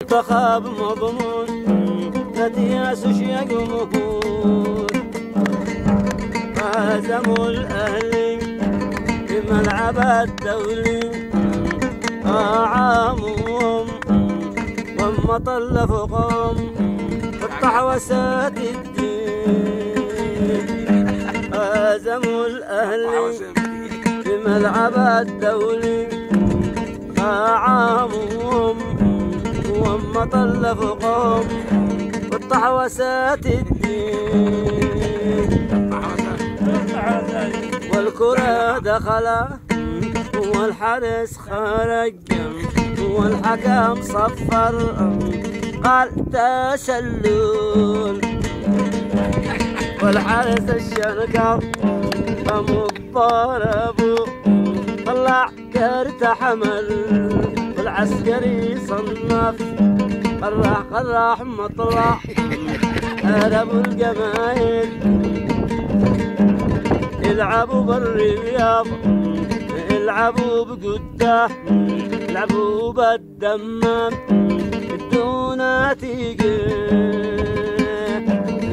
فخاب مضمون نتياس يقومون هزموا الأهلي في ملعب الدولي عامهم وما طلفوا قوم الطحوسات الدين هزموا الأهلي في ملعب الدولي عامهم وما طلفوا قوم والطحوسات الدين والكرة دخل والحارس خرج والحكم صفر قال تسلل والحارس الشنكر قاموا ضربوا طلع كرت حمل والعسكري صنف قراح مطلع هربوا الجماهير يلعبوا بالرياض يلعبوا بقده يلعبوا بالدمام بدون تيجي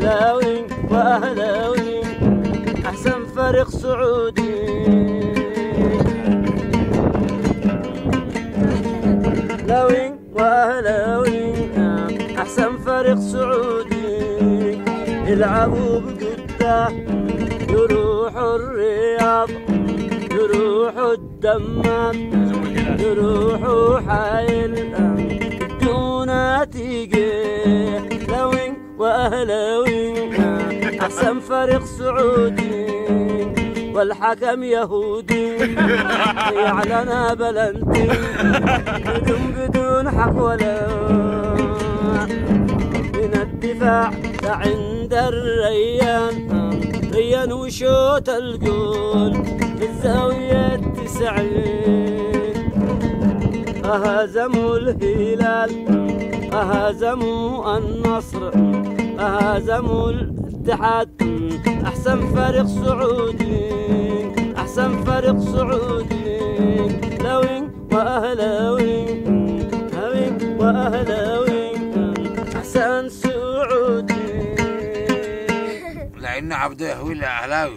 لاوين واهلاوين احسن فريق سعودي لاوين واهلاوين احسن فريق سعودي يلعبوا بقده يروحوا الرياض يروحوا الدمام يروحوا حايل بدون تيجي لاوين واهلاوين احسن فريق سعودي والحكم يهودي يعلن بلنتي بدون حق ولا من الدفاع عند ريان وشوت الجول بالزاوية 90 هزموا الهلال هزموا النصر هزموا الاتحاد احسن فريق سعودي احسن فريق سعودي لاوين واهلاوين لاوين واهلاوين احسن سعودي لأن عبده هو الأهلاوي.